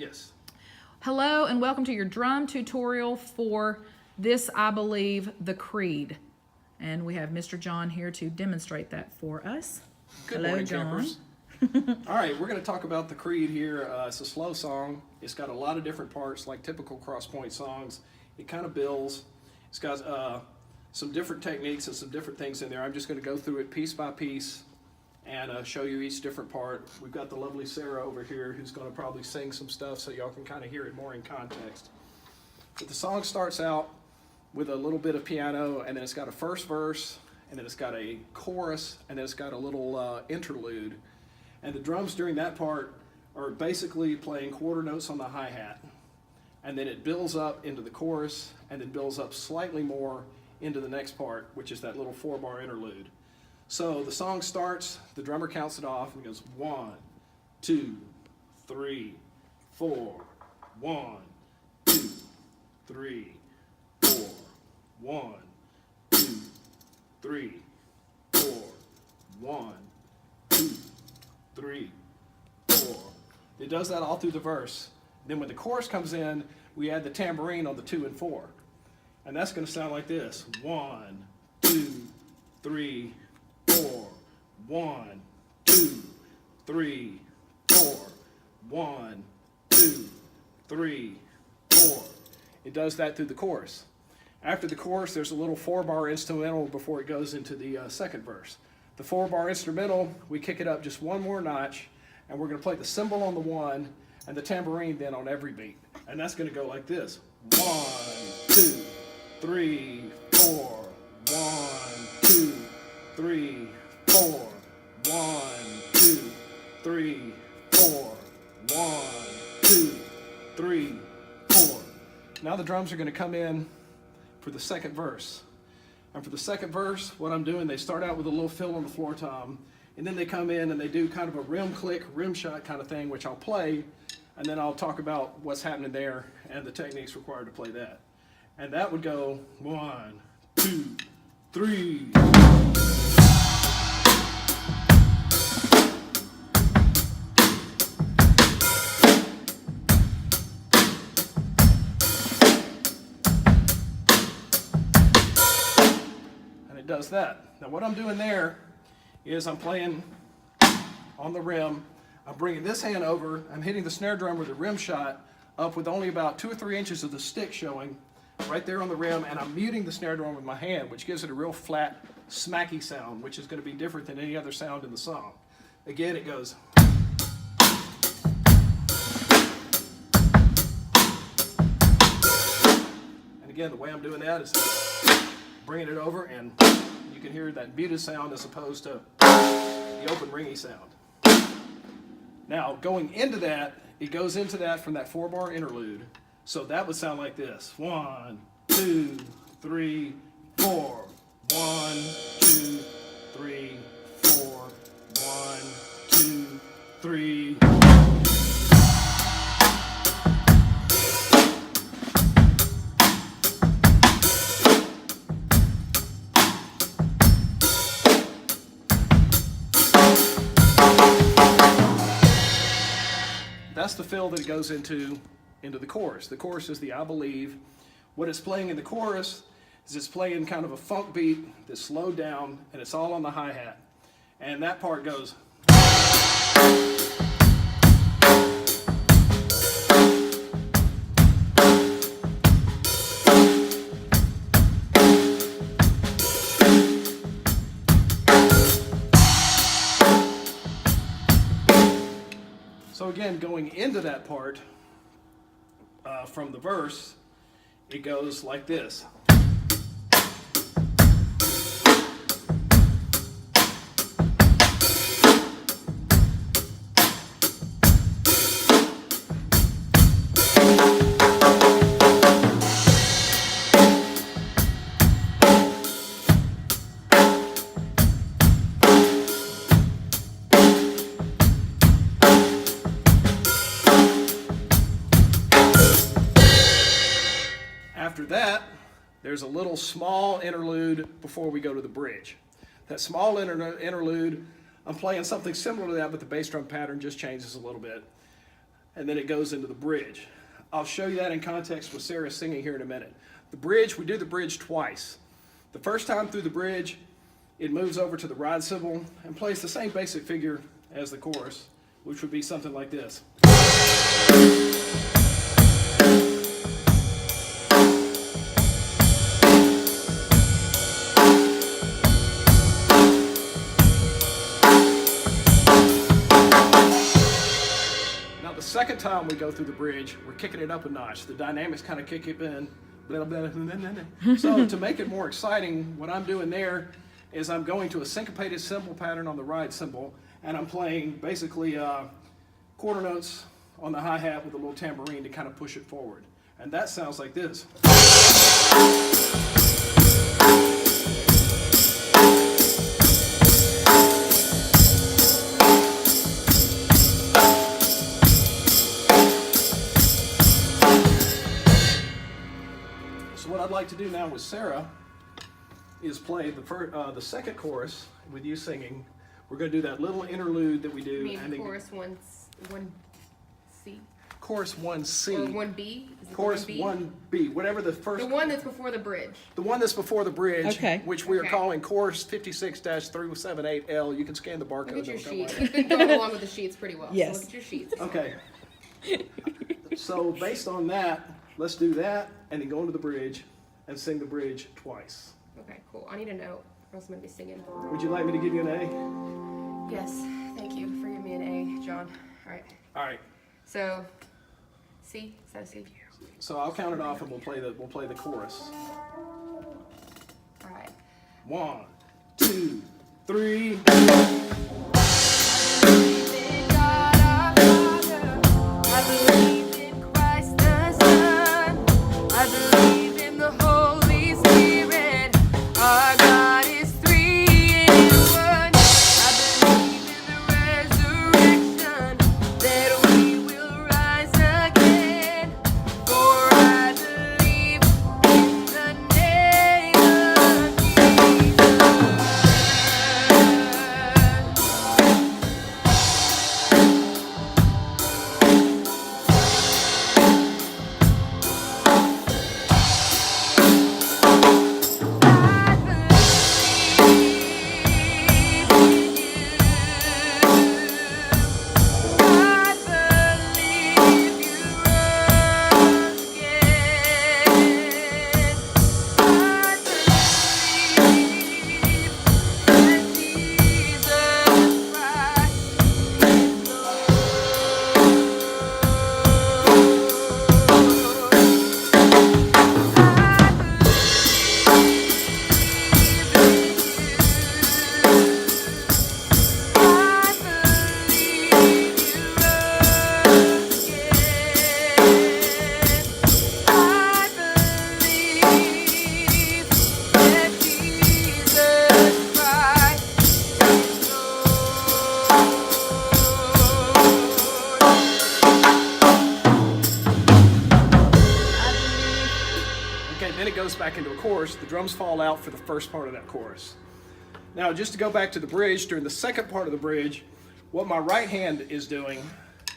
Yes. Hello and welcome to your drum tutorial for this, I believe, the Creed. And we have Mr. John here to demonstrate that for us. Good Hello, morning, John. campers. All right, we're going to talk about the Creed here. It's a slow song. It's got a lot of different parts, like typical CrossPointe songs. It kind of builds. It's got some different techniques and some different things in there. I'm just going to go through it piece by piece and show you each different part. We've got the lovely Sarah over here who's going to probably sing some stuff so y'all can kind of hear it more in context. But the song starts out with a little bit of piano, and then it's got a first verse, and then it's got a chorus, and then it's got a little interlude. And the drums during that part are basically playing quarter notes on the hi-hat. And then it builds up into the chorus, and then builds up slightly more into the next part, which is that little 4-bar interlude. So the song starts, the drummer counts it off, and goes 1, 2, 3, 4, 1, 2, 3, 4, 1, 2, 3, 4, 1, 2, 3, 4. It does that all through the verse. Then when the chorus comes in, we add the tambourine on the 2 and 4. And that's going to sound like this. 1, 2, 3, 4. 1, 2, 3, 4. 1, 2, 3, 4. It does that through the chorus. After the chorus, there's a little 4-bar instrumental before it goes into the second verse. The 4-bar instrumental, we kick it up just one more notch, and we're going to play the cymbal on the 1 and the tambourine then on every beat. And that's going to go like this. 1, 2, 3, 4. 1, 2, 3, 4. 1, 2, 3, 4. 1, 2, 3, 4. Now the drums are going to come in for the second verse. And for the second verse, what I'm doing, they start out with a little fill on the floor tom, and then they come in and they do kind of a rim click, rim shot kind of thing, which I'll play, and then I'll talk about what's happening there and the techniques required to play that. And that would go 1, 2, 3. It does that. Now what I'm doing there is I'm playing on the rim. I'm bringing this hand over. I'm hitting the snare drum with a rim shot up with only about 2 or 3 inches of the stick showing right there on the rim, and I'm muting the snare drum with my hand, which gives it a real flat, smacky sound, which is going to be different than any other sound in the song. Again, it goes. And again, the way I'm doing that is bringing it over, and you can hear that muted sound as opposed to the open ringy sound. Now, going into that, it goes into that from that 4-bar interlude. So that would sound like this. 1, 2, 3, 4. 1, 2, 3, 4. 1, 2, 3. That's the fill that it goes into the chorus. The chorus is the I believe. What it's playing in the chorus is it's playing kind of a funk beat that's slowed down, and it's all on the hi-hat. And that part goes. So again, going into that part from the verse, it goes like this. After that, there's a little small interlude before we go to the bridge. That small interlude, I'm playing something similar to that, but the bass drum pattern just changes a little bit. and then it goes into the bridge. I'll show you that in context with Sarah singing here in a minute. The bridge, we do the bridge twice. The first time through the bridge, it moves over to the ride cymbal and plays the same basic figure as the chorus, which would be something like this. Now the second time we go through the bridge, we're kicking it up a notch. The dynamics kind of kick it in. So to make it more exciting, what I'm doing there is I'm going to a syncopated cymbal pattern on the ride cymbal, and I'm playing basically quarter notes on the hi-hat with a little tambourine to kind of push it forward. And that sounds like this. So what I'd like to do now with Sarah is play the second chorus with you singing. We're going to do that little interlude that we do. You mean and chorus 1C? Chorus 1C. Or 1B? Is it Chorus 1B? 1B, whatever the first. The one that's before the bridge. The one that's before the bridge, Okay. which we are Okay. calling chorus 56-378L. You can scan the barcode. Look at your it'll come sheets. right You've been going along with the sheets pretty well. Yes. So look at your sheets. Okay. So based on that, let's do that and then go into the bridge and sing the bridge twice. Okay, cool. I need a note, or else I'm going to be singing. Would you like me to give you an A? Yes, thank you for giving me an A, John. All right. All right. So, C? Is that a C? So I'll count it off and we'll play the chorus. All right. 1, 2, 3. Then it goes back into a chorus. The drums fall out for the first part of that chorus. Now, just to go back to the bridge, during the second part of the bridge, what my right hand is doing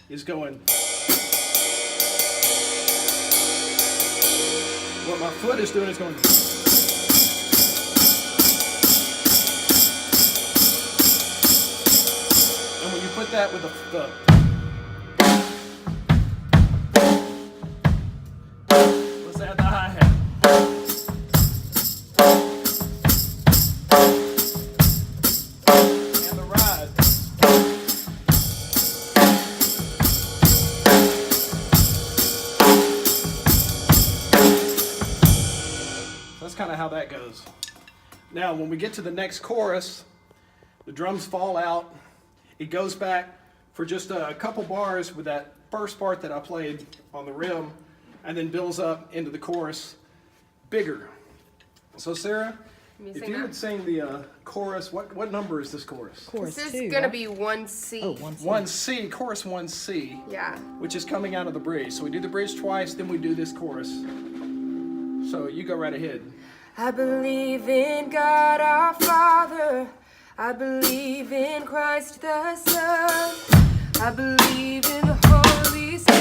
is going. What my foot is doing is going. And when you put that with the let's add the hi-hat. And the ride. That's kind of how that goes. Now, when we get to the next chorus, the drums fall out. It goes back for just a couple bars with that first part that I played on the rim, and then builds up into the chorus bigger. So Sarah, if you would sing the chorus, what number is this chorus? Chorus This is 2, going to right? be 1C. Oh, 1C. 1C, chorus 1C, Yeah. which is coming out of the bridge. So we do the bridge twice, then we do this chorus. So you go right ahead. I believe in God our Father. I believe in Christ the Son. I believe in the Holy Spirit.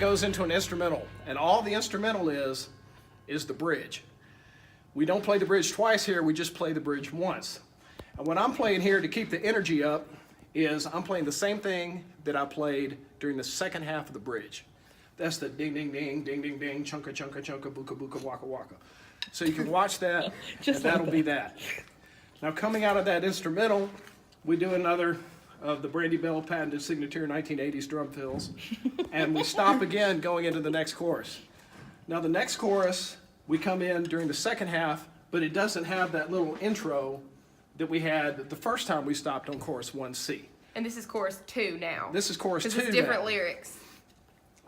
goes into an instrumental, and all the instrumental is the bridge. We don't play the bridge twice here, we just play the bridge once. And what I'm playing here to keep the energy up is I'm playing the same thing that I played during the second half of the bridge. That's the ding, ding, ding, ding, ding, ding, chunka, chunka, chunka, buka, buka, waka, waka. So you can watch that, and that'll be that. Now coming out of that instrumental, we do another of the Brandy Bell patented signature 1980s drum fills, and we stop again going into the next chorus. Now the next chorus, we come in during the second half, but it doesn't have that little intro that we had the first time we stopped on chorus 1C. And this is chorus 2 now. This is chorus 2 'Cause it's different now. lyrics.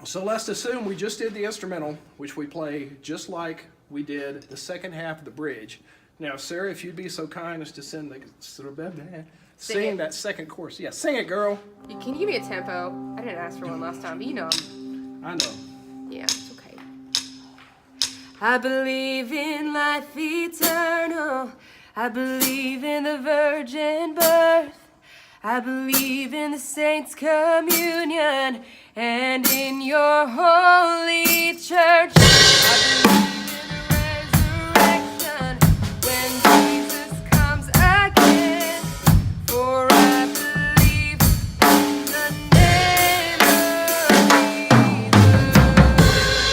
So let's assume we just did the instrumental, which we play just like we did the second half of the bridge. Now, Sarah, if you'd be so kind as to sing it. that second chorus. Yeah, sing it, girl. Can you give me a tempo? I didn't ask for one last time, but you know. I know. Yeah, it's okay. I believe in life eternal. I believe in the virgin birth. I believe in the saints' communion and in your holy church. I believe in the resurrection when Jesus comes again. For I believe in the name of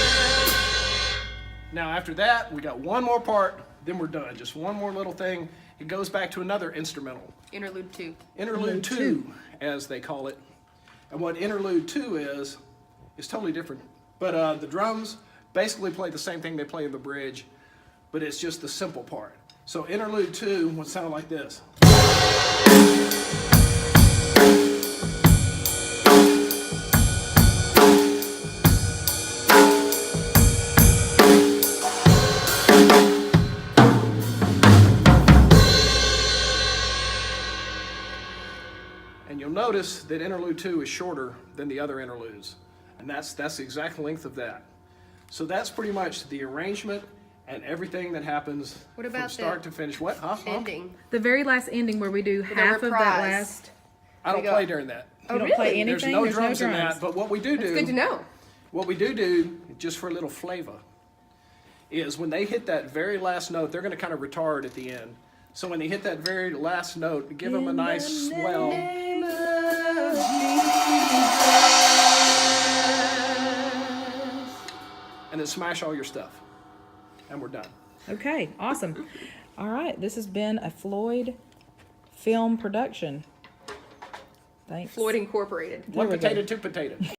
Jesus. Now, after that, we got one more part, then we're done. Just one more little thing. It goes back to another instrumental. Interlude 2. Interlude 2, as they call it. And what interlude 2 is totally different. But the drums basically play the same thing they play in the bridge, but it's just the simple part. So interlude 2 would sound like this. And you'll notice that interlude 2 is shorter than the other interludes. And that's the exact length of that. So that's pretty much the arrangement and everything that happens What from about start the to finish. What? Huh? ending? The very last ending where we do a half of that reprise. last. I don't go. play during that. Oh, You don't play really? anything? There's no drums in that, but what we do It's good to know. what we do, just for a little flavor, is when they hit that very last note, they're going to kind of retard at the end. So when they hit that very last note, give them a nice swell. And then smash all your stuff. And we're done. Okay, awesome. All right, this has been a Floyd film production. Thanks. Floyd Incorporated. One There we potato, go. two potato.